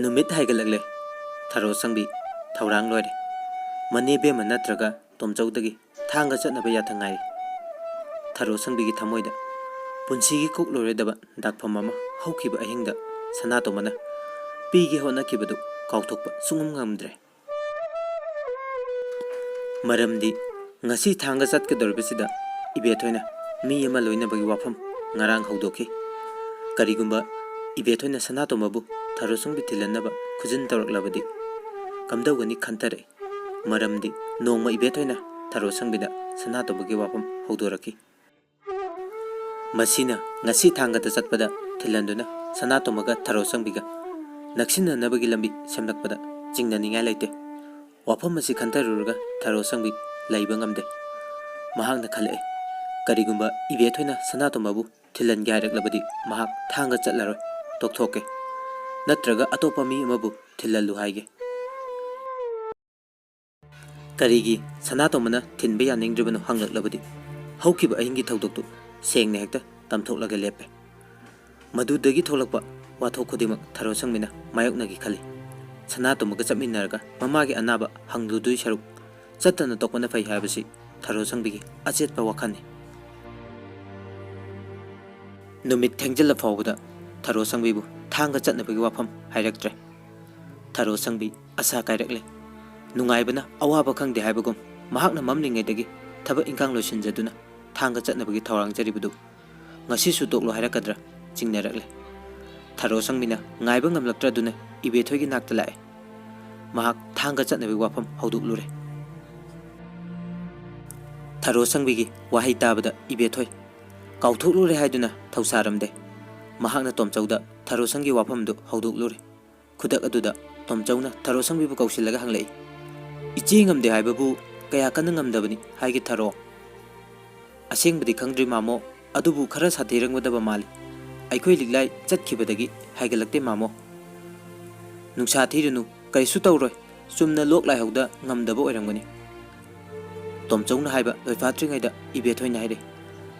नुमित हाइगलगले thorough संबी थौरांग लोरे मने बेम नत्रगा तोमचौदगी थांगा चटनबा याथंगाई थरो संबी की थमोइदा पुंसीगी कुक लोरेदबा दाकफम अमा हौखिबा अहिंगदा सनातोमना पीगे होनखिबदु काउथोकपा सुंगम ngamdre मरमदी ngasi thanga चटकदोरबसिदा इबेथोइना मी अमा लोइनबगी वाफम ngarang हौदोखि करिगुंबा इबेथोइना सनातोमबु थरो संबी थिलनबा खुजिन तौरकलबदी कमदौगनी खंतरे मरमदी नोंमा इबेथोइना थरो संबिदा सनातोबगी वाफम हौदोरखि मसीना ngasi thangada चटपदा थिलनदुना सनातोमगा थरो संबिगा नक्सिननबगी लंबी सेमलकपदा चिंगननिंगाय लेते वाफम मसी खंतरुरगा थरो संबी लैबा ngamde महांगना खले करिगुंबा इबेथोइना सनातोमबु थिलन गायरकलबदी महाक थांगा चटलरोय तोकथोके नत्रगा अतोपा मी अमबु थिललु हाइगे करिगी सनातोमना थिनबे यानिंग्द्रिबनु हंगलकलबदी हौखिबा अहिंगी थौदोक्तु सेंगने हेक्ता तमथोकलगे लेपे मदुदगी थोलकपा वाथोक खुदिमक थरो संमिना मायोकनगी खली सनातोमगा चमिनरगा ममागी अनाबा हंगलुदुई सरुक चत्तना तोकपना फै हायबसी थरो संबिगी अचेतपा वाखननि नुमित थेंजल फावबदा थरो संबिबु थांगा चटनबगी वाफम हाइरक्ट्रे थरो संबी आशा कायरकले नुंगाइबना अवाबा खंगदे हाइबगुम महाकना ममलिंगैदगी थबक इंकांग लोइसिनजदुना थांगा चटनबगी थौरांग जरिबदु ngasisu toklo hairakadra chingnarakle tharo sangmina ngaiba ngamlaktraduna ibethoigi nakta lae mahak thanga chatnabi wafam hauduklure tharo sangbigi wahai tabada ibethoi kauthoklure haiduna thausaramde mahakna tomchauda tharo sangi wafamdu hauduklure khudak aduda tomchauna tharo sangbibu kausilaga hanglei ichi ngamde haibabu kaya kana ngamdabani haigi tharo asengbadi khangdri mamo अदुबु खरा साथेरंगदबा माली आइखोइ लिगलाई चटखिबदगी हाइगलक्ते मामो नुंसा थीरनु करिसु तौरोय चुमना लोक लाइहौदा ngamदबा ओइरंगनी तोमचौना हाइबा लोइफात्रिङैदा इबेथोइना हाइरे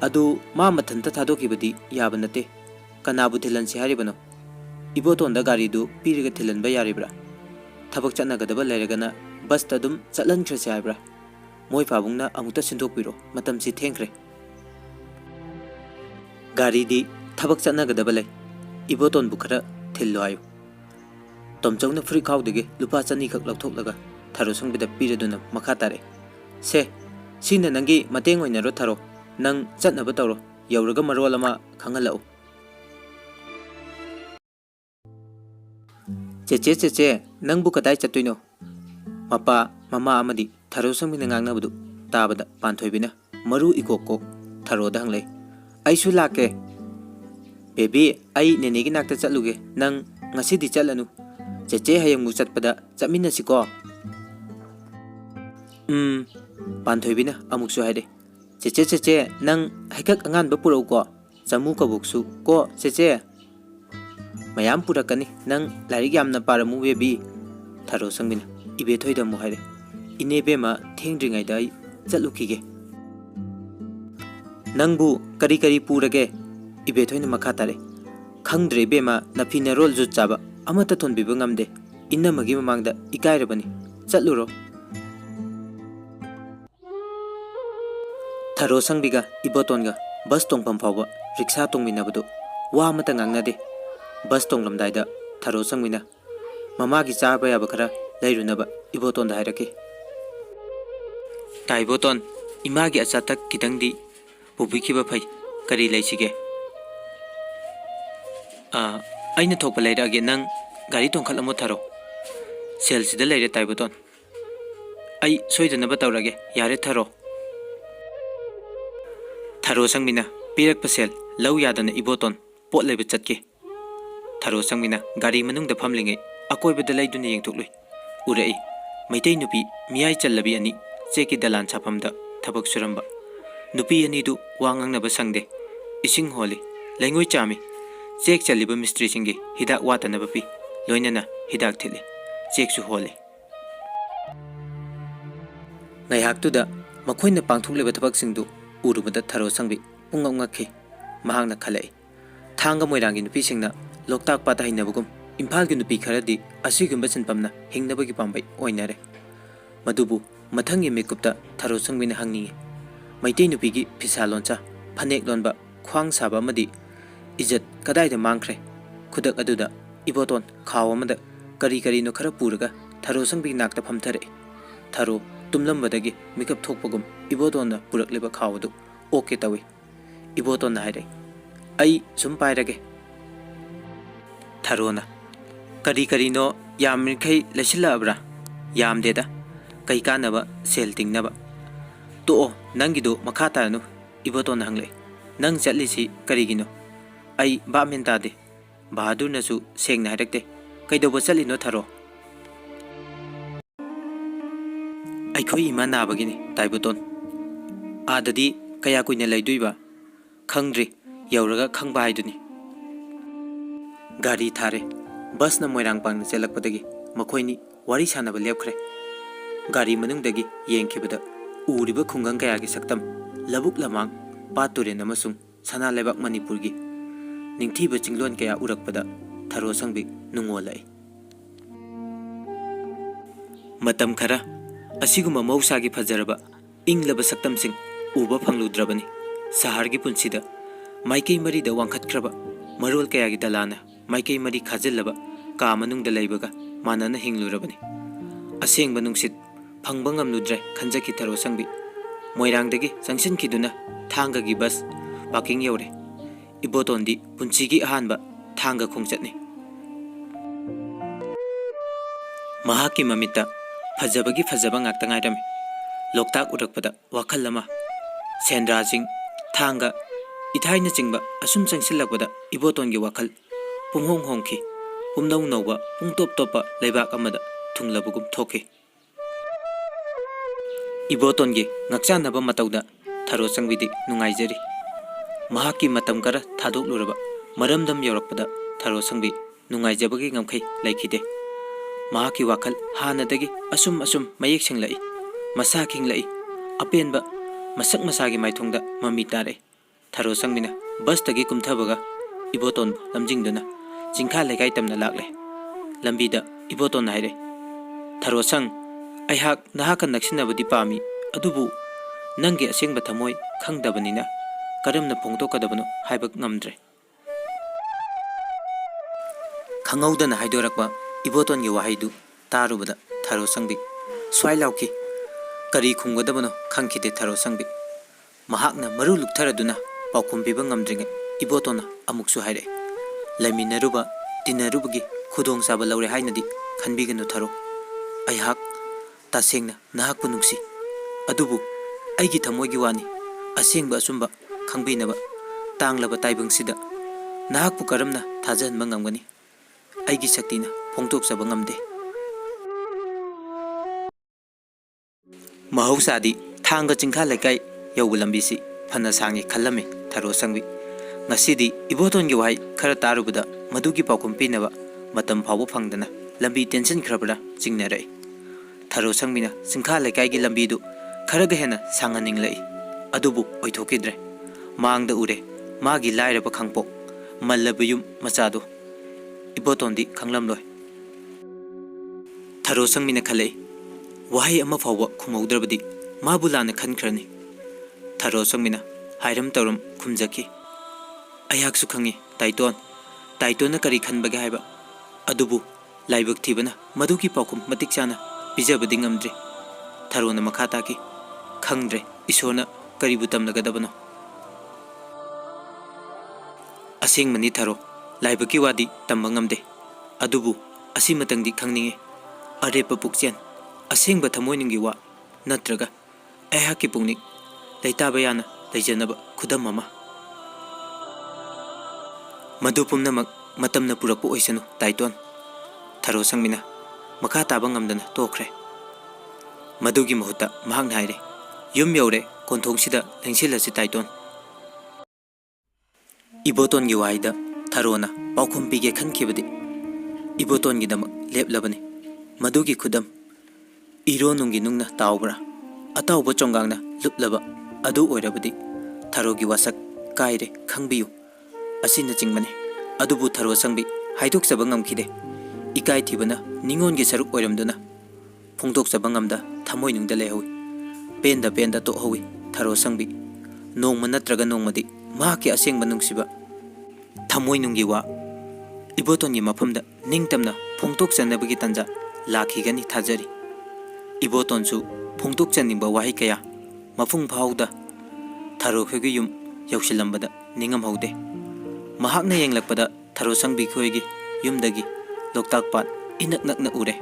अदु मा मथनता थादोखिबदी याबा नते कनाबु थिलनसि हारिबनो इबोतोंदा गारीदु पीरिगा थिलनबा यारिब्रा थबक चटनगदबा लेरगना बसता दुम चटलनख्रसे हाइब्रा मोय फाबुंगना अमुक्ता सिनथोकपिरो मतमसि थेंख्रे गाड़ी दी थबक चटनगदबा लै इबोतोन बुखरा थिल्लो आयो तोमचौना फ्री खाउदगे लुपा चनी खक लौथोकलगा थरो संबिदा पीरदुना मखा तारे से सिना नंगी मतेंग ओइनरो थरो नंग चटनबा तौरो यौरगा मरोल अमा खंगलाउ चेचे चेचे नंगबु कदाय चतुइनो मपा ममा अमदी थरो संबिना ngangnabadu ताबदा पानथोइबिना मरु इकोको थरोदा हंगलै आइसु लाके बेबी आई नेनेगी नाकता चलुगे नंग ngasiदी चलनु चेचे हयंगु चटपदा चमिनसिको पानथोइबिना अमुकसु हाइदे चेचे चेचे नंग हाइकक अंगानबा पुरौको चमु कबुकसु को चेचे मयाम पुरकनी नंग लारिग यामना पारमु बेबी थरो संगिना इबेथोइदमु हाइदे इनेबेमा थेंद्रिङैदा आई चलुखिगे नंगबु करी करी पूरगे इबेथोइना मखा तारे खंगद्रे बेमा नफिना रोल जु चाबा अमता थोनबिबा ngamde इन्नमगी ममांगदा इकाइरबनी चलुरो थरो संबिगा इबोतोनगा बस तोंगफम फावबा रिक्शा तोंगमिनबदु वा अमता ngangnade बस तोंगलमदाइदा थरो संगिना ममागी चाबा याबा खरा लैरुनबा इबोतोनदा हाइरके ताइबोतोन इमागी अचातक कितंगदी पुबिखिबा फै करी लैसिगे अइना थोकपा लैरागे नंग गाड़ी तोंखलमो थरो सेलसिदा लैरे ताइबोतोन आई सोइदनबा तौरगे यारे थरो थरो संगिना पीरकपा सेल लौ यादना इबोतोन पोट लैबा चटके थरो संगिना गाड़ी मनुंगदा फमलिङै अकोइबदा लैदुना येंथोकलुइ उरई मैतै नुपी मियाई चल्लबी अनि चेकी दलान साफमदा थबक सुरंबा नुपी अनिदु वांगंगनबा संगदे इसिंग होली लैंगोय चामी चेक चलिबा मिस्त्री सिंगी हिदाक वातनबा पी लोइनना हिदाक थिले चेकसु होले ngaihaktуда makoina pangthukleba thabak singdu urubada tharo sangbi pungam ngakhi mahangna khalai thanga moirangi nupi singna loktak pata hinabugum इम्फालगी नुपी खरदी असिगुम्बा सिनफमना हिंगनबगी पांबै ओइनरे मदुबु मथंगी मेकुप्ता थरो संगबिना हंगनी मैतै नुपीगी फिसा लोंचा फनेक लोनबा ख्वांग साबा अमदि इज्जत कदाइदा मांखरे खुदक अदुदा इबोतोन खाव अमदा करी करीनो खरा पुरगा थरो संगबिगी नाक्ता फमथरे थरो तुमलंबदगी मिकप थोकपगुम इबोतोन पुरकलेबा खावदु ओके तवे इबोतोन हाइरे आई सुम पाइरगे थरोना करी करीनो यामरिखै लेसिलाब्रा यामदेदा कई कानबा सेल तिंगनबा तो नंगिदो मखा तारनु इबोतोन हंगले नंग चलिसी करीगिनो आई बामेन तादे बहादुर नसु सेंगना हाइरक्ते कईदोबो चलिनो थरो अखोई इमा नाबगिनी ताइबोतोन आददी कया कुइना लैदुइबा खंग्रे यौरगा खंगबा हाइदुनी गाड़ी थारे बस न मोइरांग पांगना चेलकपदगी मखोइनी वारी सानबा लेपखरे गाड़ी मनुंगदगी येंखिबदा उरिबा खुंगंग कयागी सक्तम लबुक लमांग पातुरेन अमसुंग सना लेबाक मणिपुरगी निंगथीबा चिंगलोन कया उरकपदा थरो संगबी नुंगोलाई मतम खरा असिगुमा मौसागी फजरबा इंगलबा सक्तमसिंग उबा फंगलुद्रबनी सहारगी पुंसिदा माइकई मरीदा वांखतख्रबा मरोल कयागी दलाना माइकई मरी खाजिल्लबा का मनुंगदा लैबगा मानना हिंगलुरबनी असेंगबा नुंगसित फंगबा ngamludre खंजकी थरो संगबी मोइरांगदगी संगसिनखिदुना थांगगी बस पार्किंग यौरे इबोतोंदी पुंसीगी अहानबा थांगा खोंगचतने महाकी ममिता फजबगी फजबा ngakta ngairami लोकताक उरकपदा वाखल अमा सेंद्राजिंग थांगा इथाइना चिंगबा असुम संगसिलकपदा इबोतोंगी वाखल पुंहोंग होंखी पुमनौ नौबा पुंतोप तोपा लेबाक अमदा थुंगलबगुम थोके इबोतोंगी ngakchanaba matauda थरो संगबिदी नुंगाइजरी महाकी मतम करा थादोकलुरबा मरमदम यौरकपदा थरो संगबी नुंगाइजबगी ngमखै लैखिदे महाकी वाखल हानदगी असुम असुम मयेक सिंगलाई मसा खिंगलाई अपेनबा मसक मसागी माइथोंगदा ममी तारे थरो संगबिना बस तगी कुमथबगा इबोतोन लमजिंगदुना चिंखा लेगाई तमना लाकले लंबीदा इबोतोन हाइरे थरो संग अहाक नहाक नक्सिनबदी पामी अदुबु नंगे असेंग थमोय खंगदबनिना करमना फोंदोकदबनो हाइबक ngamdre खंगौदना हाइदोरकबा इबोतोनगी वाहैदु तारुबदा थरो संगबी स्वाइ लाउकी करी खुंगदबनो खंखिदे थरो संगबी महाकना मरु लुक्थरदुना पाउखुम पिबा ngamdringe इबोतोना अमुकसु हाइरे लैमिनरुबा तिनरुबगी खुदोंग साबा लौरे हाइनदी खनबिगनु थरो अहाक तासेंगना नहाकपु नुंगसी अदुबु अैगी थमोयगी वानी असेंगबा असुंबा खंगबिनबा तांगलबा ताइबंगसिदा नहाकपु करमना थाजहनबा ngamgani अैगी शक्तिना फोंगतोकसबा ngamde महौसादी थांगा चिंखा लेकाई यौबु लंबीसी फना सांगी खल्लमे थरो संगबी ngasiदी इबोतोनगी वाई खरा तारुबदा मदुगी पाउखुम पिनबा मतम फावो फंगदना लंबी टेंशन खरबड़ा चिंगनरई थरो संगमिना चिंखा लेकाईगी लंबीदु खरगा हेना सांगनिंगलई अदुबु ओइथोकिद्रे मांगदा उरे मागी लाइरबा खंगपो मल्लबयुम मचादो इबोतोंदी खंगलमलोय थरो संगमिना खलै वाहै अमा फावबा खुमौद्रबदी माबुलाना खनखरनी थरो संगमिना हाइरम तौरम खुमजकी अयाकसु खंगी ताइतोन करी खनबगे हाइबा अदुबु लाइबक थीबना मदुकी पाउखुम मतिक चाना पिजबदी ngamdre थरोना मखा ताकी खंगद्रे इसोरना करीबु तमनगदबनो असेंगमनी थरो लाइबकी वादी तंबा ngamde अदुबु असिमतंगदी खंगनिंगे अरेप पुक्चेन असेंगबा थमोइनिंगी वा नत्रगा अहाकी पुंगनिक लैताबा याना लैजनबा खुदम अमा मधु पुमनमक मतमना पुरकपु ओइसनु ताइतोन थरो संगमिना मखा ताबा ngamdana तोखरे मधुगी मुहुता महाकना हाइरे युम यौरे कोंथोंगसिदा लेंसिलसि ताइतोन इबोतोनगी वाइदा थरोना पाउखुम पिगे खनखिबदी इबोतोनगी दमक लेपलबनी मधुगी खुदम इरोनुंगी नुंगना ताउबरा अताउबा चोंगांगना लुपलबा अदु ओइरबदी थरोगी वासक काइरे खंगबियु असिना चिंगबने अदुबु थरो संगबी हाइदोक सब ngamखिदे इकाई थीबना निंगोन की सरुक ओइरमदुना फोंदोकचबा ngamda थमोय नुंगदा लेहौई पेंदा तो हौई थारो संगबी नोंगमा नत्रगा नोंगमदी माकी असेंगबा नुंगसिबा थमोय नुंगी वा इबोतोन मफमदा निंगतमना फोंदोकचनबगी तंजा लाखिगनी थाजरी इबोतोनसु फोंदोकचनिंगबा वाही कया मफुंग फाउदा थारो खगी युम यौशिलंबदा निंगम हौदे महाकना येंगलकपदा थारो संगबी खोयगी युमदगी लोकताक पात इनक नकना उरे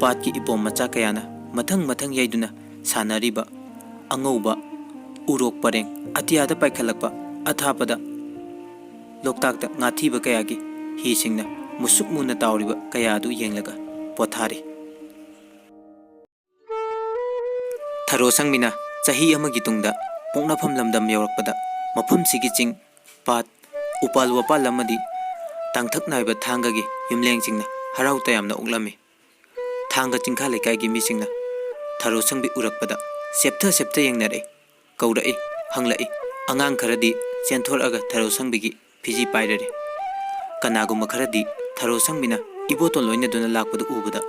पात की इपोम मचा कयाना मथंग मथंग याइदुना सानरीबा अंगौबा उरोक परेंग अतियादा पाइखलकपा अथापदा लोकताकता ngathibा कयागी ही सिंगना मुसुक मुना तावरिबा कयादु येंगलगा पोथारी थारो संगमिना चाही अमगी तुंगदा पोंगनाफम लमदम यौरकपदा मफम सिगी चिंग पात उपाल वपाल अमदी तांगथक नाइबा थांगगी युमलेंग चिंगना हराउ तयामना उगलमी थांगा चिंखा लेकाइगी मिसिंगना थारो संगबी उरकपदा सेप्था येंगनरे कौरई हंगलई अंगांग खरदी चेंथोरअगा थारो संगबिगी फिजी पाइररे कनागुम खरदी थारो संगबिना इबोतोन लोइनदुना लाकपदा उबदा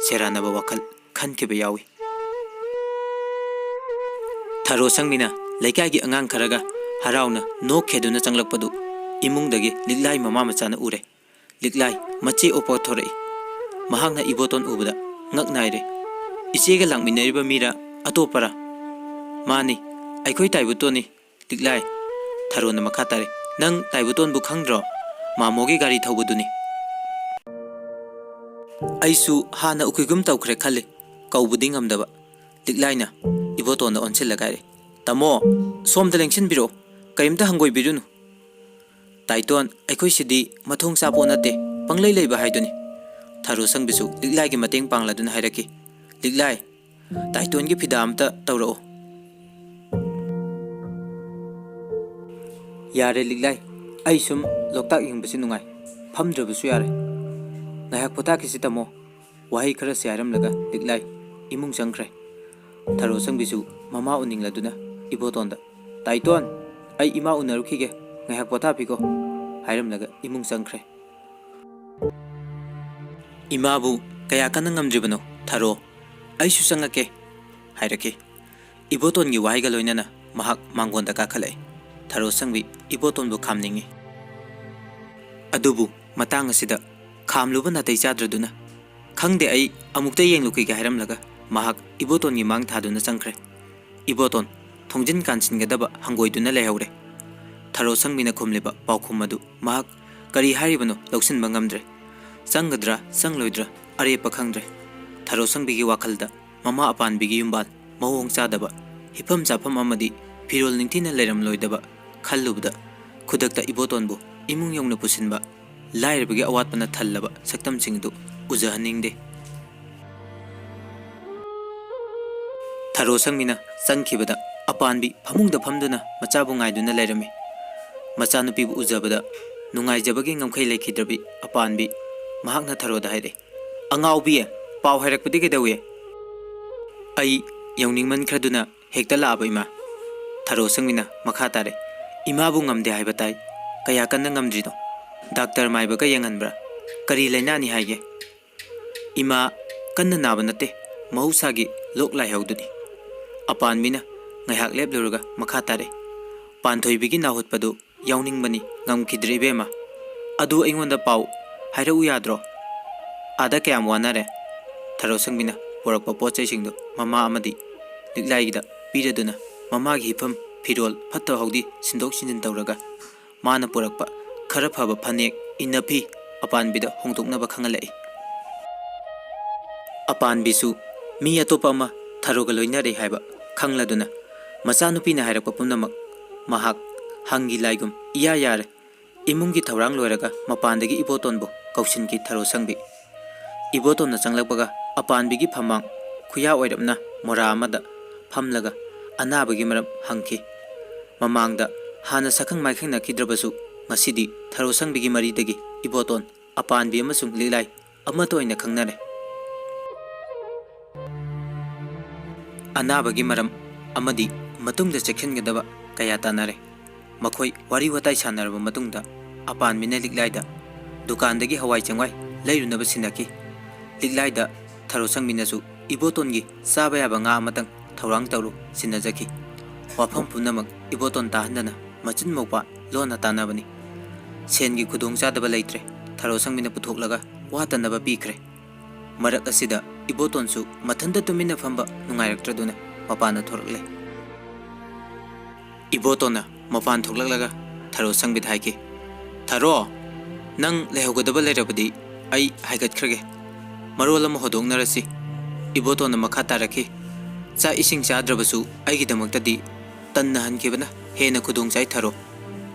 सेरानबा वखल खनकेबा यावी थारो संगबिना लेकाइगी अंगांग खरगा हराउना नोक खेदुना चंगलकपदु इमुंगदगी लिगलाई ममा मचाना उरे लिगलाई मचे Oppo थोरई महांगना इबोतोन उबदा ngak naire ichega langminariba mira atopara mani aikoi taibutoni liglai tharona makha tare nang taibuton bu khangdro mamogi gari thobuduni aisu hana ukigum tawkhre khale kaubudi ngamdaba liglaina ibotona onsil lagare tamo somda lengsin biro kaimta hangoi birunu taiton aikoi sidi mathong sapo nate panglei leiba haiduni थारो संगबिसु लिगलाई की मतेंग पांगलादुन हाइरकी लिगलाई ताइतोन की फिदामता तौरो यारे लिगलाई आई सुम लोकताक यंगबसि नुंगाई फमद्रबसु यारे नायक पोता किसि तमो वाही खरा सियारम लगा लिगलाई इमुंग संख्रे थारो संगबिसु ममा उनिंगलादुना इबोतोंदा ताइतोन आई इमा उनरुखिगे नायक पोता पिको हाइरम लगा इमुंग संख्रे इमाबु कया कन ngamdribano थारो आइसु संगके हाइरके इबोतोन की वाहिगा लोइनना महक मांगोंदा काखलै थारो संगबी इबोतोन बु खामनिंगी अदुबु मतंग असिदा खामलुब नतै चाद्रदुना खंगदे आई अमुक्ता येंगलुकि गे हाइरमलगा महक इबोतोन की मांग थादुना चंख्रे इबोतोन थोंजिन कानसिनगदबा हंगोइदुना लेहौरे थारो संगबिना खुमलेबा पाउखुम मदु महक करी हारिबनो लौसिनबा ngamdre संगद्रा संगलोइद्रा अरे पखंद्रे थारो संगबिगी वाखलदा ममा अपानबिगी युम्बाल महोंग चादबा हिफम चाफम अमदी फिरोल निंथिना लेरम लोइदबा खल्लुबदा खुदकता इबोतोनबु इमुंग यौना पुसिनबा लाइरबगी अवातपना थल्लबा सक्तम सिंगदु उजहनिंगदे थारो संगमिना संखिबदा अपानबी फमुंगदा फमदुना मचाबु ngaiduna लेरमी मचानुपीबु उजबदा नुंगाइजबगी ngamkhai लेखिद्रबी अपानबी महाकना थारोदा हाइरे अंगाउबी पाव हाइरकपदि केदौए आई यौनिंगमन खरदुना हेक्ता लाबा इमा थारो संगमिना मखा तारे इमाबु ngamde हाइबा ताई कया कन्न ngamद्रिनो डॉक्टर माइबगा येंगनब्रा करी लैनानि हाइगे इमा कन्न नाबा नते महौसागी लोक लाइहौदुनि अपानबिना ngaiहak लेपलुरगा मखा तारे पानथोइबिगी नाहुतपदु यौनिंगबनी ngamखिद्रे बेमा अदु अइंगोंदा पाव हाइरउ याद्रो आदा कयाम वानारे थारो संगबिना पोरकपा पोचैसिंगदु ममा अमदी लिगलाइगिदा पीरदुना ममागी हिफम फिरोल फत्ता हौदी सिंदोक सिंजिन तौरगा माना पोरकपा खरा फबा फनेक इनफी अपानबिदा होंदोकनबा खंगलै अपानबिसु मी अतोपा अमा थारोगा लोइनारे हाइबा खंगलादुना मचानुपीना हाइरकपा पुनमक महाक हंगी लाइगुम इया यारे इमुंगी थौरांग लोइरगा मपानदगी इबोतोनबो कौशिन की थारो संगबी इबोतोन चंगलपगा अपानबिगी फमांग खुया ओइरमना मोरा अमदा फमलगा अनाबगी मरम हंखी ममांगदा हाना सखंग माइखंग नखिद्रबसु ngасidi थारो संगबिगी मरीदगी इबोतोन अपानबी अमसुंग लिलाई अमतो ओइना खंगनरे अनाबगी मरम अमदी मतुंगदा चेखिनगदबा कया तानरे मखोई वारी वताई सानरबा मतुंगदा अपानबिना लिगलाइदा दुकानदगी हवाई चंगवाई ꯂꯩꯔꯨꯅꯕ ꯁꯤꯟꯅꯈꯤ꯫ ꯂꯤꯛꯂꯥꯏꯗ ꯊꯔꯣꯁꯪꯕꯤꯅꯁꯨ ꯏꯕꯣꯇꯣꯟꯒꯤ ꯆꯥꯕ ꯌꯥꯕ ꯉꯥ ꯑꯃꯇꯪ ꯊꯧꯔꯥꯡ ꯇꯧꯔꯨ ꯁꯤꯟꯅꯖꯈꯤ꯫ ꯋꯥꯐꯝ ꯄꯨꯝꯅꯃꯛ ꯏꯕꯣꯇꯣꯟ ꯇꯥꯍꯟꯗꯅ ꯃꯆꯤꯟ ꯃꯧꯄꯥ ꯂꯣꯟꯅ ꯇꯥꯟꯅꯕꯅꯤ꯫ ꯁꯦꯟꯒꯤ ꯈꯨꯗꯣꯡꯆꯥꯗꯕ ꯂꯩꯇ꯭ꯔꯦ, ꯊꯔꯣꯁꯪꯕꯤꯅ ꯄꯨꯊꯣꯛꯂꯒ ꯋꯥꯇꯅꯕ ꯄꯤꯈ꯭ꯔꯦ꯫ ꯃꯔꯛ ꯑꯁꯤꯗ ꯏꯕꯣꯇꯣꯟꯁꯨ ꯃꯊꯟꯇ ꯇꯨꯃꯤꯟꯅ ꯐꯝꯕ ꯅꯨꯡꯉꯥꯏꯔꯛꯇ꯭ꯔꯗꯨꯅ ꯃꯄꯥꯟꯗ ꯊꯣꯔꯛꯂꯦ꯫ ꯏꯕꯣꯇꯣꯟꯅ ꯃꯄꯥꯟ ꯊꯣꯛꯂꯛꯂꯒ ꯊꯔꯣꯁꯪꯕꯤꯗ ꯍꯥꯏꯈꯤ, "ꯊꯔꯣ, ꯅꯪ ꯂꯩꯍꯧꯒꯗꯕ ꯂꯩꯔꯕꯗꯤ ꯑꯩ ꯍꯥꯏꯒꯠꯈ꯭ꯔꯒꯦ, ꯃꯔꯣꯜ ꯑꯃ ꯍꯧꯗꯣꯛꯅꯔꯁꯤ." ꯏꯕꯣꯇꯣꯟꯅ ꯃꯈꯥ ꯇꯥꯔꯛꯈꯤ, "ꯆꯥꯛ ꯏꯁꯤꯡ ꯆꯥꯗ꯭ꯔꯕꯁꯨ ꯑꯩꯒꯤꯗꯃꯛꯇꯗꯤ ꯇꯟꯅ ꯍꯟꯈꯤꯕꯅ ꯍꯦꯟꯅ ꯈꯨꯗꯣꯡꯆꯥꯏ ꯊꯔꯣ꯫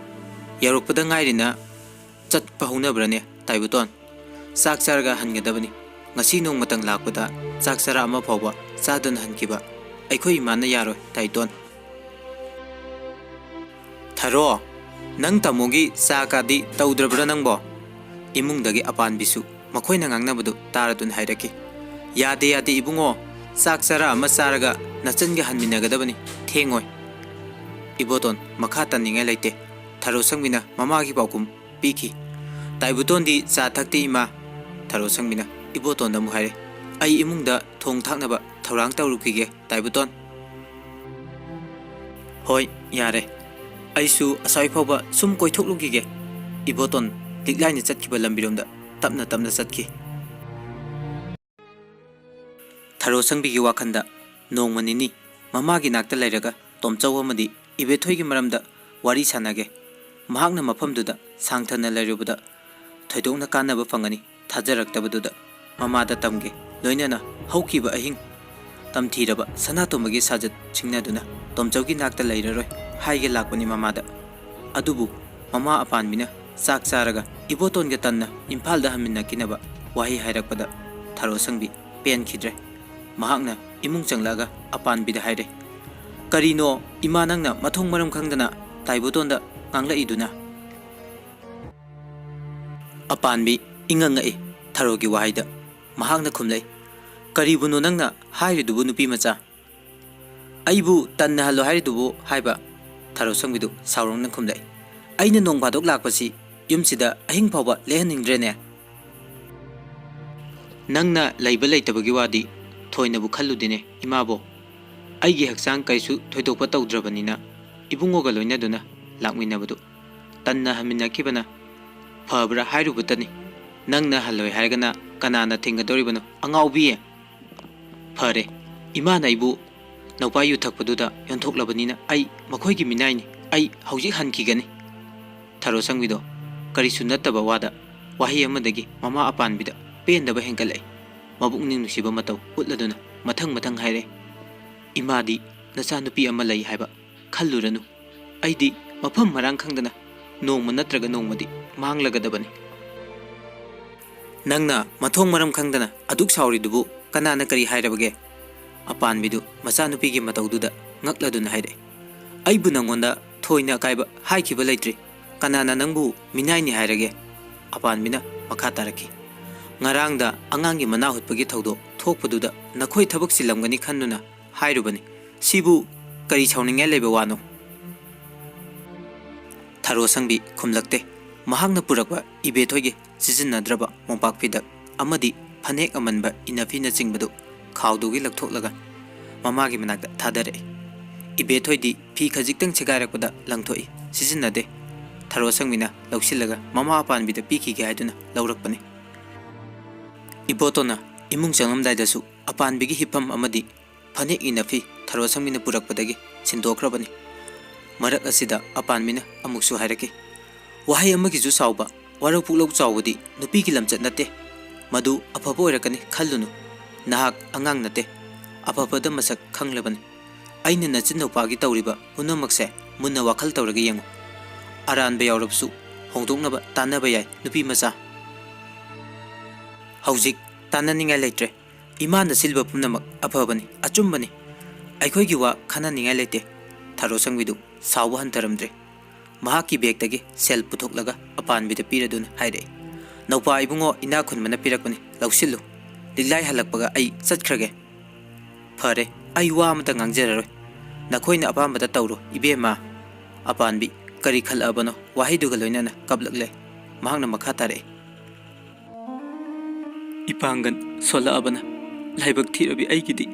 ꯌꯧꯔꯛꯄꯗ ꯉꯥꯏꯔꯤꯅ ꯆꯠꯄ ꯍꯧꯅꯕ꯭ꯔꯅꯦ ꯇꯥꯏꯕꯇꯣꯟ? ꯆꯥꯛ ꯆꯥꯔꯒ ꯍꯟꯒꯗꯕꯅꯤ꯫ ꯉꯁꯤ ꯅꯣꯡꯃꯇꯪ ꯂꯥꯛꯄꯗ ꯆꯥꯛ ꯆꯔꯥ ꯑꯃ ꯐꯥꯎꯕ ꯆꯥꯗꯅ ꯍꯟꯈꯤꯕ ꯑꯩꯈꯣꯏ ꯏꯃꯥꯅ ꯌꯥꯔꯣꯏ ꯇꯥꯏꯇꯣꯟ." "ꯊꯔꯣ, ꯅꯪ ꯇꯥꯃꯣꯒꯤ ꯆꯥꯀꯥꯗꯤ ꯇꯧꯗ꯭ꯔꯕ꯭ꯔꯥ ꯅꯪꯕꯣ?" ꯏꯃꯨꯡꯗꯒꯤ ꯑꯄꯥꯟꯕꯤꯁꯨ ꯃꯈꯣꯏꯅ ꯉꯥꯡꯅꯕꯗꯨ ꯇꯥꯔꯗꯨꯅ ꯍꯥꯏꯔꯛꯈꯤ꯫ "ꯌꯥꯗꯦ ꯌꯥꯗꯦ ꯏꯕꯨꯡꯉꯣ, ꯆꯥꯛ ꯆꯔꯥ ꯑꯃ ꯆꯥꯔꯒ ꯅꯆꯟꯒ ꯍꯟꯃꯤꯟꯅꯒꯗꯕꯅꯤ, ꯊꯦꯡꯉꯣꯏ." ꯏꯕꯣꯇꯣꯟ ꯃꯈꯥ ꯇꯥꯅꯤꯡꯉꯥꯏ ꯂꯩꯇꯦ꯫ ꯊꯔꯣꯁꯪꯕꯤꯅ ꯃꯃꯥꯒꯤ ꯄꯥꯎꯈꯨꯝ ꯄꯤꯈꯤ꯫ "ꯇꯥꯏꯕꯇꯣꯟꯗꯤ ꯆꯥ ꯊꯛꯇꯦ ꯏꯃꯥ." ꯊꯔꯣꯁꯪꯕꯤꯅ ꯏꯕꯣꯇꯣꯟꯗ ꯑꯃꯨꯛ ꯍꯥꯏꯔꯦ, "ꯑꯩ ꯏꯃꯨꯡꯗ ꯊꯣꯡ ꯊꯥꯛꯅꯕ ꯊꯧꯔꯥꯡ ꯇꯧꯔꯨꯈꯤꯒꯦ ꯇꯥꯏꯕꯇꯣꯟ." "ꯍꯣꯏ, ꯌꯥꯔꯦ, ꯑꯩꯁꯨ ꯑꯁ꯭ꯋꯥꯏ ꯐꯥꯎꯕ ꯁꯨꯝ ꯀꯣꯏꯊꯣꯛꯂꯨꯈꯤꯒꯦ." ꯏꯕꯣꯇꯣꯟ ꯂꯤꯛꯂꯥꯏꯅ ꯆꯠꯈꯤꯕ ꯂꯝꯕꯤꯔꯣꯝꯗ ꯇꯞꯅ ꯇꯞꯅ ꯆꯠꯈꯤ꯫ ꯊꯔꯣꯁꯪꯕꯤꯒꯤ ꯋꯥꯈꯟꯗ ꯅꯣꯡꯃ ꯅꯤꯅꯤ ꯃꯃꯥꯒꯤ ꯅꯥꯛꯇ ꯂꯩꯔꯒ ꯇꯣꯝꯆꯧ ꯑꯃꯗꯤ ꯏꯕꯦꯊꯣꯏꯒꯤ ꯃꯔꯝꯗ ꯋꯥꯔꯤ ꯁꯥꯟꯅꯒꯦ, ꯃꯍꯥꯛꯅ ꯃꯐꯝꯗꯨꯗ ꯁꯥꯡꯊꯅ ꯂꯩꯔꯨꯕꯗ ꯊꯣꯏꯗꯣꯛꯅ ꯀꯥꯟꯅꯕ ꯐꯪꯒꯅꯤ ꯊꯥꯖꯔꯛꯇꯕꯗꯨꯗ ꯃꯃꯥꯗ ꯇꯝꯒꯦ, ꯂꯣꯏꯅꯅ ꯍꯧꯈꯤꯕ ꯑꯍꯤꯡ ꯇꯝꯊꯤꯔꯕ ꯁꯅꯥꯇꯣꯝꯕꯒꯤ ꯁꯥꯖꯠ ꯁꯤꯡꯅꯗꯨꯅ ꯇꯣꯝꯆꯧꯒꯤ ꯅꯥꯛꯇ ꯂꯩꯔꯔꯣꯏ ꯍꯥꯏꯒꯦ ꯂꯥꯛꯄꯅꯤ ꯃꯃꯥꯗ꯫ ꯑꯗꯨꯕꯨ ꯃꯃꯥ ꯑꯄꯥꯟꯕꯤꯅ ꯆꯥꯛ ꯆꯥꯔꯒ ꯏꯕꯣꯇꯣꯟꯒ ꯇꯟꯅ ꯏꯝꯐꯥꯜꯗ ꯍꯟꯃꯤꯟꯅꯈꯤꯅꯕ ꯋꯥꯍꯩ ꯍꯥꯏꯔꯛꯄꯗ ꯊꯔꯣꯁꯪꯕꯤ ꯄꯦꯟꯈꯤꯗ꯭ꯔꯦ꯫ ꯃꯍꯥꯛꯅ ꯏꯃꯨꯡ ꯆꯪꯂꯛꯑꯒ ꯑꯄꯥꯟꯕꯤꯗ ꯍꯥꯏꯔꯦ, "ꯀꯔꯤꯅꯣ ꯏꯃꯥ ꯅꯪꯅ ꯃꯊꯣꯡ ꯃꯔꯝ ꯈꯪꯗꯅ ꯇꯥꯏꯕꯇꯣꯟꯗ ꯉꯥꯡꯂꯛꯏꯗꯨꯅ?" ꯑꯄꯥꯟꯕꯤ ꯏꯉꯛ ꯉꯛꯏ ꯊꯔꯣꯒꯤ ꯋꯥꯍꯩꯗ꯫ ꯃꯍꯥꯛꯅ ꯈꯨꯝꯂꯛꯏ, "ꯀꯔꯤꯕꯨꯅꯣ ꯅꯪꯅ ꯍꯥꯏꯔꯤꯗꯨꯕꯨ ꯅꯨꯄꯤ ꯃꯆꯥ? ꯑꯩꯕꯨ ꯇꯟꯅ ꯍꯜꯂꯣ ꯍꯥꯏꯔꯤꯗꯨꯕꯨ ꯍꯥꯏꯕ?" ꯊꯔꯣꯁꯪꯕꯤꯗꯨ ꯁꯥꯎꯔꯪꯅ ꯈꯨꯝꯂꯛꯏ, "ꯑꯩꯅ ꯅꯣꯡ ꯐꯥꯗꯣꯛ ꯂꯥꯛꯄꯁꯤ ꯌꯨꯝꯁꯤꯗ ꯑꯍꯤꯡ ꯐꯥꯎꯕ ꯂꯦꯛꯍꯟꯅꯤꯡꯗ꯭ꯔꯦꯅꯦ? ꯅꯪꯅ ꯂꯩꯕ ꯂꯩꯇꯕꯒꯤ ꯋꯥꯗꯤ ꯊꯣꯏꯅꯕꯨ ꯈꯜꯂꯨꯗꯦꯅꯦ ꯏꯃꯥꯕꯣ꯫ ꯑꯩꯒꯤ ꯍꯛꯆꯥꯡ ꯀꯩꯁꯨ ꯊꯣꯏꯗꯣꯛꯄ ꯇꯧꯗ꯭ꯔꯕꯅꯤꯅ ꯏꯕꯨꯡꯉꯣꯒ ꯂꯣꯏꯅꯗꯨꯅ ꯂꯥꯛꯃꯤꯟꯅꯕꯗꯨ ꯇꯟꯅ ꯍꯟꯃꯤꯟꯅꯈꯤꯕꯅ ꯐꯕ꯭ꯔꯥ ꯍꯥꯏꯔꯨꯕꯇꯅꯤ꯫ ꯅꯪꯅ ꯍꯜꯂꯣꯏ ꯍꯥꯏꯔꯒꯅ ꯀꯅꯥꯅ ꯊꯤꯡꯒꯗꯧꯔꯤꯕꯅꯣ ꯑꯉꯥꯎꯕꯤ? ꯐꯔꯦ, ꯏꯃꯥꯅ ꯑꯩꯕꯨ ꯅꯧꯄꯥ ꯌꯨ ꯊꯛꯄꯗꯨꯗ ꯌꯣꯟꯊꯣꯛꯂꯕꯅꯤꯅ ꯑꯩ ꯃꯈꯣꯏꯒꯤ ꯃꯤꯅꯥꯏꯅꯤ, ꯑꯩ ꯍꯧꯖꯤꯛ ꯍꯟꯈꯤꯒꯅꯤ." ꯊꯔꯣꯁꯪꯕꯤꯗꯣ ꯀꯔꯤꯁꯨ ꯅꯠꯇꯕ ꯋꯥꯗ ꯋꯥꯍꯩ ꯑꯃꯗꯒꯤ ꯃꯃꯥ ꯑꯄꯥꯟꯕꯤꯗ ꯄꯦꯟꯗꯕ ꯍꯦꯟꯒꯠꯂꯛꯏ꯫ ꯃꯕꯨꯛꯅꯤꯡ ꯅꯨꯡꯁꯤꯕ ꯃꯇꯧ ꯎꯠꯂꯗꯨꯅ ꯃꯊꯪ ꯃꯊꯪ ꯍꯥꯏꯔꯦ, "ꯏꯃꯥꯗꯤ ꯅꯆꯥꯅꯨꯄꯤ ꯑꯃ ꯂꯩ ꯍꯥꯏꯕ ꯈꯜꯂꯨꯔꯅꯨ꯫ ꯑꯩꯗꯤ ꯃꯐꯝ ꯃꯔꯥꯡ ꯈꯪꯗꯅ ꯅꯣꯡꯃ ꯅꯠꯇ꯭ꯔꯒ ꯅꯣꯡꯃꯗꯤ ꯃꯥꯡꯂꯒꯗꯕꯅꯤ." "ꯅꯪꯅ ꯃꯊꯣꯡ ꯃꯔꯝ ꯈꯪꯗꯅ ꯑꯗꯨꯛ ꯁꯥꯎꯔꯤꯗꯨꯕꯨ ꯀꯅꯥꯅ ꯀꯔꯤ ꯍꯥꯏꯔꯕꯒꯦ?" ꯑꯄꯥꯟꯕꯤꯗꯨ ꯃꯆꯥꯅꯨꯄꯤꯒꯤ ꯃꯇꯧꯗꯨꯗ ꯉꯛꯂꯗꯨꯅ ꯍꯥꯏꯔꯛꯏ, "ꯑꯩꯕꯨ ꯅꯪꯉꯣꯟꯗ ꯊꯣꯏꯅ ꯑꯀꯥꯏꯕ ꯍꯥꯏꯈꯤꯕ ꯂꯩꯇ꯭ꯔꯤ, ꯀꯅꯥꯅ ꯅꯪꯕꯨ ꯃꯤꯅꯥꯏꯅꯤ ꯍꯥꯏꯔꯒꯦ?" ꯑꯄꯥꯟꯕꯤꯅ ꯃꯈꯥ ꯇꯥꯔꯛꯈꯤ, "ꯉꯔꯥꯡꯗ ꯑꯉꯥꯡꯒꯤ ꯃꯅꯥ ꯍꯨꯠꯄꯒꯤ ꯊꯧꯗꯣꯛ ꯊꯣꯛꯄꯗꯨꯗ ꯅꯈꯣꯏ ꯊꯕꯛ ꯆꯤꯜꯂꯝꯒꯅꯤ ꯈꯟꯗꯨꯅ ꯍꯥꯏꯔꯨꯕꯅꯤ, ꯁꯤꯕꯨ ꯀꯔꯤ ꯁꯥꯎꯅꯤꯡꯉꯥꯏ ꯂꯩꯕ ꯋꯥꯅꯣ?" ꯊꯔꯣꯁꯪꯕꯤ ꯈꯨꯝꯂꯛꯇꯦ꯫ ꯃꯍꯥꯛꯅ ꯄꯨꯔꯛꯄ ꯏꯕꯦꯊꯣꯏꯒꯤ ꯁꯤꯖꯤꯟꯅꯗ꯭ꯔꯕ ꯃꯣꯝꯄꯥꯛ ꯐꯤꯗꯛ ꯑꯃꯗꯤ ꯐꯅꯦꯛ ꯑꯃꯟꯕ ꯏꯟꯅꯐꯤꯅꯆꯤꯡꯕꯗꯨ ꯈꯥꯎꯗꯨꯒꯤ ꯂꯧꯊꯣꯛꯂꯒ ꯃꯃꯥꯒꯤ ꯃꯅꯥꯛꯇ ꯊꯥꯗꯔꯛꯏ꯫ ꯏꯕꯦꯊꯣꯏꯗꯤ ꯐꯤ ꯈꯖꯤꯛꯇꯪ ꯁꯦꯒꯥꯏꯔꯛꯄꯗ ꯂꯪꯊꯣꯛꯏ, ꯁꯤꯖꯤꯟꯅꯗꯦ꯫ ꯊꯔꯣꯁꯪꯕꯤꯅ ꯂꯧꯁꯤꯜꯂꯒ ꯃꯃꯥ ꯑꯄꯥꯟꯕꯤꯗ ꯄꯤꯈꯤꯒꯦ ꯍꯥꯏꯗꯨꯅ ꯂꯧꯔꯛꯄꯅꯤ꯫ ꯏꯕꯣꯇꯣꯟꯅ ꯏꯃꯨꯡ ꯆꯪꯂꯝꯗꯥꯏꯗꯁꯨ ꯑꯄꯥꯟꯕꯤꯒꯤ ꯍꯤꯞꯐꯝ ꯑꯃꯗꯤ ꯐꯅꯦꯛ ꯏꯟꯅꯐꯤ ꯊꯔꯣꯁꯪꯕꯤꯅ ꯄꯨꯔꯛꯄꯗꯒꯤ ꯁꯤꯟꯗꯣꯛꯈ꯭ꯔꯕꯅꯤ꯫ ꯃꯔꯛ ꯑꯁꯤꯗ ꯑꯄꯥꯟꯕꯤꯅ ꯑꯃꯨꯛꯁꯨ ꯍꯥꯏꯔꯛꯈꯤ, "ꯋꯥꯍꯩ ꯑꯃꯒꯤꯁꯨ ꯁꯥꯎꯕ, ꯋꯥꯔꯧ ꯄꯨꯛꯂꯧ ꯆꯥꯎꯕꯗꯤ ꯅꯨꯄꯤꯒꯤ ꯂꯝꯆꯠ ꯅꯠꯇꯦ꯫ ꯃꯗꯨ ꯑꯐꯕ ꯑꯣꯏꯔꯛꯀꯅꯤ ꯈꯜꯂꯨꯅꯨ꯫ ꯅꯍꯥꯛ ꯑꯉꯥꯡ ꯅꯠꯇꯦ, ꯑꯐꯕꯗ ꯃꯁꯛ ꯈꯪꯂꯕꯅꯤ꯫ ꯑꯩꯅ ꯅꯆꯤꯟ ꯅꯧꯄꯥꯒꯤ ꯇꯧꯔꯤꯕ ꯄꯨꯝꯅꯃꯛꯁꯦ ꯃꯨꯟꯅ ꯋꯥꯈꯜ ꯇꯧꯔꯒ ꯌꯦꯡꯉꯨ꯫ ꯑꯔꯥꯟꯕ ꯌꯥꯎꯔꯕꯁꯨ ꯍꯣꯡꯗꯣꯛꯅꯕ ꯇꯥꯟꯅꯕ ꯌꯥꯏ ꯅꯨꯄꯤ ꯃꯆꯥ꯫ ꯍꯧꯖꯤꯛ ꯇꯥꯟꯅꯅꯤꯡꯉꯥꯏ ꯂꯩꯇ꯭ꯔꯦ꯫ ꯏꯃꯥꯅ ꯁꯤꯜꯕ ꯄꯨꯝꯅꯃꯛ ꯑꯐꯕꯅꯤ, ꯑꯆꯨꯝꯕꯅꯤ꯫ ꯑꯩꯈꯣꯏꯒꯤ ꯋꯥ ꯈꯟꯅꯅꯤꯡꯉꯥꯏ ꯂꯩꯇꯦ." ꯊꯔꯣꯁꯪꯕꯤꯗꯨ ꯁꯥꯎꯕ ꯍꯟꯊꯔꯝꯗ꯭ꯔꯦ꯫ ꯃꯍꯥꯛꯀꯤ ꯕꯦꯒꯇꯒꯤ ꯁꯦꯜ ꯄꯨꯊꯣꯛꯂꯒ ꯑꯄꯥꯟꯕꯤꯗ ꯄꯤꯔꯗꯨꯅ ꯍꯥꯏꯔꯛꯏ, "ꯅꯧꯄꯥ ꯏꯕꯨꯡꯉꯣ ꯏꯅꯥꯛ ꯈꯨꯟꯕꯅ ꯄꯤꯔꯛꯄꯅꯤ, ꯂꯧꯁꯤꯜꯂꯨ꯫ ꯂꯤꯛꯂꯥꯏ ꯍꯜꯂꯛꯄꯒ ꯑꯩ ꯆꯠꯈ꯭ꯔꯒꯦ." "ꯐꯔꯦ, ꯑꯩ ꯋꯥ ꯑꯃꯇ ꯉꯥꯡꯖꯔꯔꯣꯏ, ꯅꯈꯣꯏꯅ ꯑꯄꯥꯝꯕꯗ ꯇꯧꯔꯣ ꯏꯕꯦꯝꯃ." ꯑꯄꯥꯟꯕꯤ ꯀꯔꯤ ꯈꯜꯂꯛꯑꯕꯅꯣ ꯋꯥꯍꯩꯗꯨꯒ ꯂꯣꯏꯅꯅ ꯀꯞꯂꯛꯂꯦ꯫ ꯃꯍꯥꯛꯅ ꯃꯈꯥ ꯇꯥꯔꯛꯏ, इपांगन सोलअबना लाइबक थीरबी अइगिदि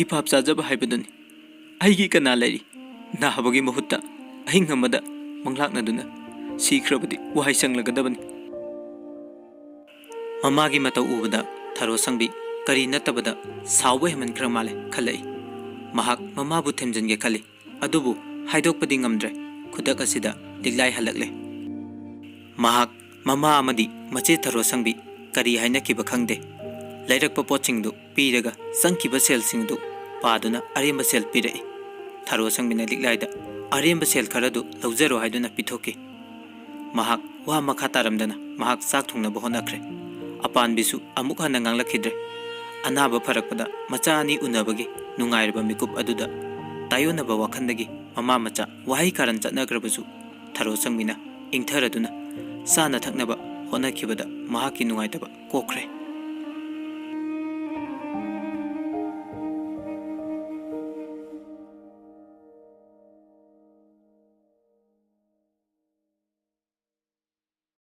इपाप चाजब हाइबदुनि अइगी कना लेरी नाबगी मुहुत्ता अहिंग अमदा मंगलाकनदुना सीख्रबदि वहाई संगलगदबनि ममागी मतौ उबदा थरो संबी करी नतबदा सावबे हेमनख्र माले खलै महाक ममाबु थेमजनगे खली अदुबु हाइदोकपदि ngamdre खुदक असिदा दिग्लाई हलकले महाक ममा अमदि मचे थरो संबी करी हाइनखिब खंगदे लैरकप पोचिंगदु पीरगा संखिब सेलसिंगदु पादुना अरेंब सेल पिरई थरो संबिना दिग्लाइदा अरेंब सेल खरदु लौजरो हाइदुना पिथोके महाक वा मखा तारमदना महाक साक थुंगनब होनख्रे अपानबिसु अमुक हन्ना nganglakidre अनाब फरकपदा मचा अनि उनबगी नुंगाइरबा मिकुप अदुदा तायोनब वाखंदगी ममा मचा वाही कारण चटनग्रबसु थरो संबिना इंथरदुना साना थकनब होनखिबदा महाकी नुंगाइतब कोख्रे